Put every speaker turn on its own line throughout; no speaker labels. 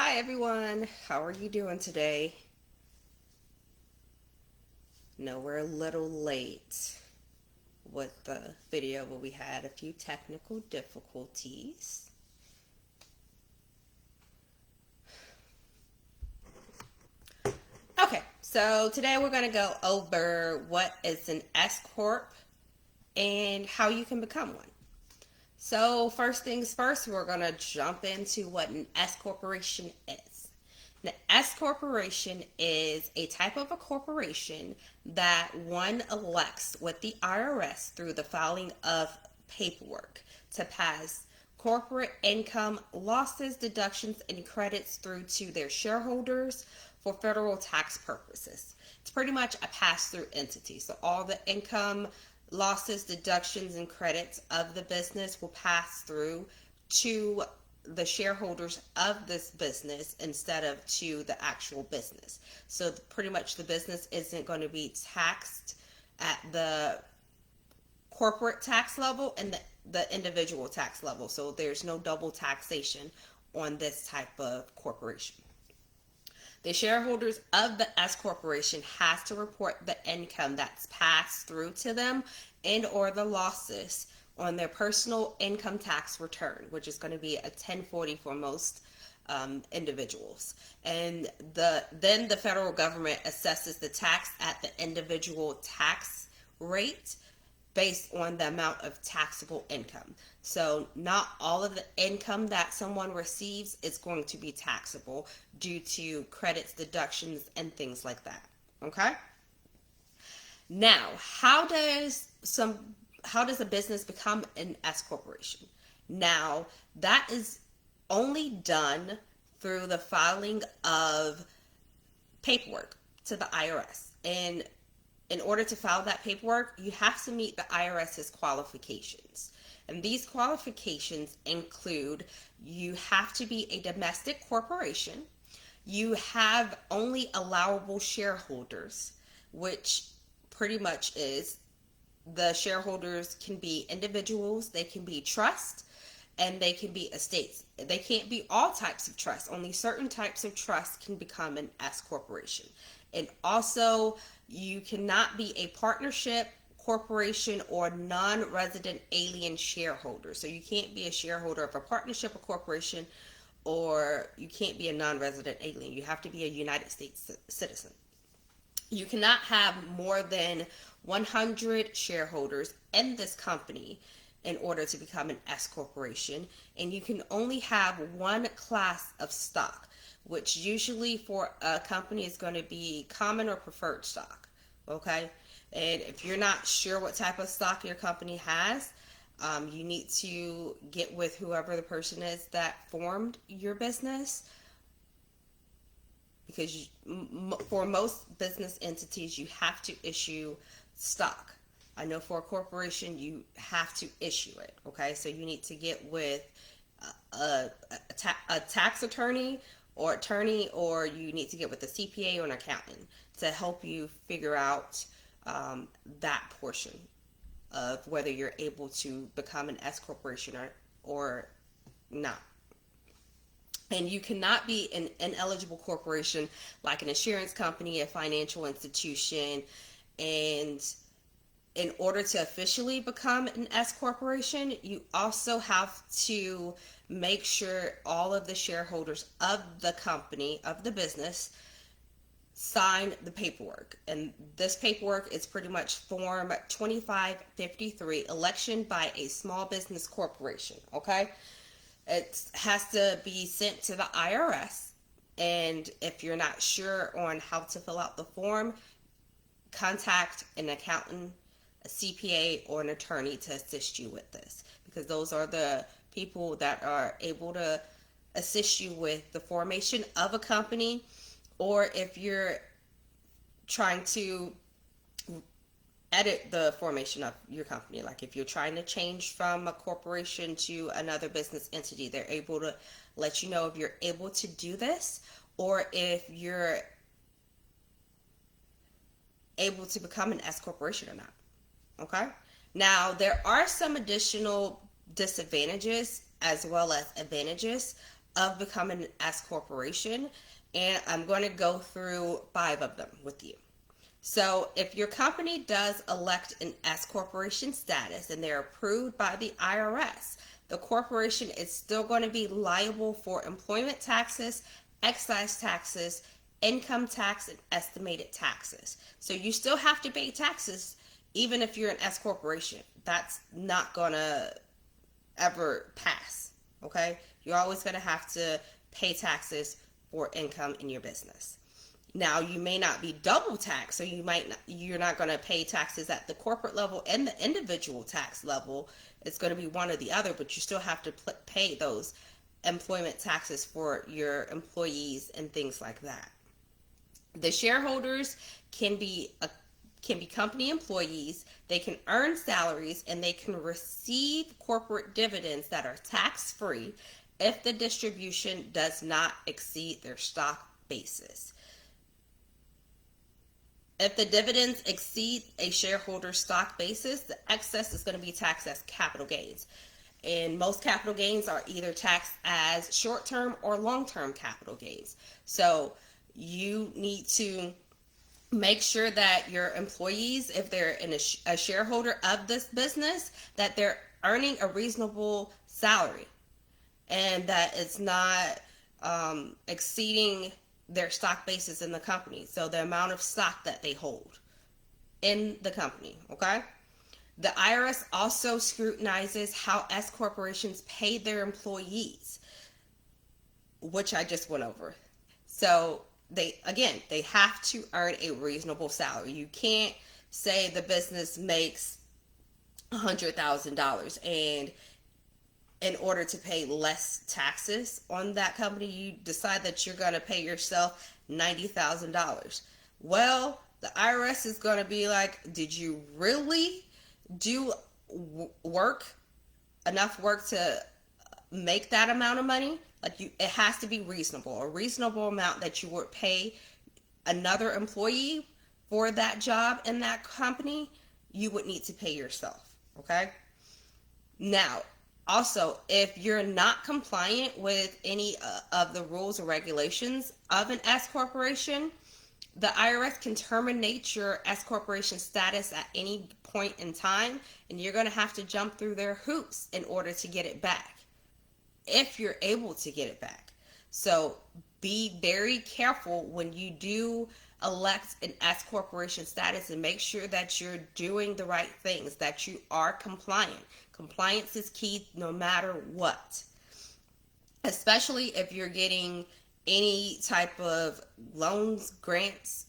Hi everyone, how are you doing today? No, we're a little late with the video, but we had a few technical difficulties. Okay, so today we're going to go over what is an S-Corp and how you can become one. So first things first, we're going to jump into what an S-Corporation is. An S-Corporation is a type of a corporation that one elects with the IRS through the filing of paperwork to pass corporate income losses, deductions, and credits through to their shareholders for federal tax purposes. It's pretty much a pass-through entity. So all the income losses, deductions, and credits of the business will pass through to the shareholders of this business instead of to the actual business. So pretty much the business isn't going to be taxed at the corporate tax level and the individual tax level. So there's no double taxation on this type of corporation. The shareholders of the S corporation has to report the income that's passed through to them and or the losses on their personal income tax return, which is going to be a 1040 for most individuals. And then the federal government assesses the tax at the individual tax rate based on the amount of taxable income. So not all of the income that someone receives is going to be taxable due to credits, deductions, and things like that. Okay? Now, how does a business become an S corporation? Now, that is only done through the filing of paperwork to the IRS. And in order to file that paperwork, you have to meet the IRS's qualifications. And these qualifications include you have to be a domestic corporation, you have only allowable shareholders, which pretty much is the shareholders can be individuals, they can be trusts, and they can be estates. They can't be all types of trusts. Only certain types of trusts can become an S corporation. And also, you cannot be a partnership, corporation, or non-resident alien shareholder. So you can't be a shareholder of a partnership, a corporation, or you can't be a non-resident alien. You have to be a United States citizen. You cannot have more than 100 shareholders in this company in order to become an S corporation, and you can only have one class of stock, which usually for a company is going to be common or preferred stock. Okay, and if you're not sure what type of stock your company has, you need to get with whoever the person is that formed your business, because for most business entities you have to issue stock. I know for a corporation you have to issue it. Okay, so you need to get with a tax attorney, or you need to get with a CPA or an accountant to help you figure out that portion of whether you're able to become an S corporation or not. And you cannot be an ineligible corporation like an insurance company, a financial institution. And in order to officially become an S corporation, you also have to make sure all of the shareholders of the company, of the business, sign the paperwork. And this paperwork is pretty much Form 2553, election by a small business corporation. Okay? It has to be sent to the IRS. And if you're not sure on how to fill out the form, contact an accountant, a CPA, or an attorney to assist you with this, because those are the people that are able to assist you with the formation of a company, or if you're trying to edit the formation of your company, like if you're trying to change from a corporation to another business entity, they're able to let you know if you're able to do this, or if you're able to become an S corporation or not. Okay? Now, there are some additional disadvantages as well as advantages of becoming an S corporation, and I'm going to go through 5 of them with you. So if your company does elect an S corporation status and they're approved by the IRS, the corporation is still going to be liable for employment taxes, excise taxes, income tax, and estimated taxes. So you still have to pay taxes even if you're an S corporation. That's not going to ever pass, okay? You're always going to have to pay taxes for income in your business. Now, you may not be double taxed, so you're not going to pay taxes at the corporate level and the individual tax level. It's going to be one or the other, but you still have to pay those employment taxes for your employees and things like that. The shareholders can be company employees, they can earn salaries, and they can receive corporate dividends that are tax-free if the distribution does not exceed their stock basis. If the dividends exceed a shareholder's stock basis, the excess is going to be taxed as capital gains. And most capital gains are either taxed as short-term or long-term capital gains. So you need to make sure that your employees, if they're a shareholder of this business, that they're earning a reasonable salary and that it's not exceeding their stock basis in the company. So the amount of stock that they hold in the company, okay? The IRS also scrutinizes how S corporations pay their employees, which I just went over. So they have to earn a reasonable salary. You can't say the business makes $100,000 and in order to pay less taxes on that company, you decide that you're going to pay yourself $90,000. Well, the IRS is going to be like, did you really do enough work to make that amount of money? Like, it has to be reasonable, a reasonable amount that you would pay another employee for that job in that company, you would need to pay yourself, okay? Now, also, if you're not compliant with any of the rules or regulations of an S corporation, the IRS can terminate your S corporation status at any point in time, and you're going to have to jump through their hoops in order to get it back, if you're able to get it back. So be very careful when you do elect an S corporation status and make sure that you're doing the right things, that you are compliant. Compliance is key no matter what, especially if you're getting any type of loans, grants,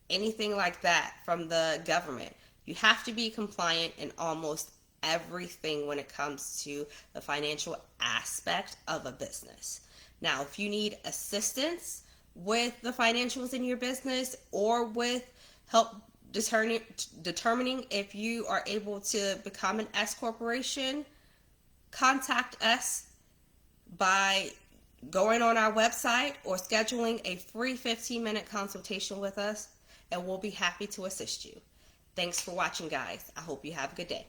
anything like that from the government. You have to be compliant in almost everything when it comes to the financial aspect of a business. Now, if you need assistance with the financials in your business or with help determining if you are able to become an S corporation, contact us by going on our website or scheduling a free 15-minute consultation with us, and we'll be happy to assist you. Thanks for watching, guys. I hope you have a good day.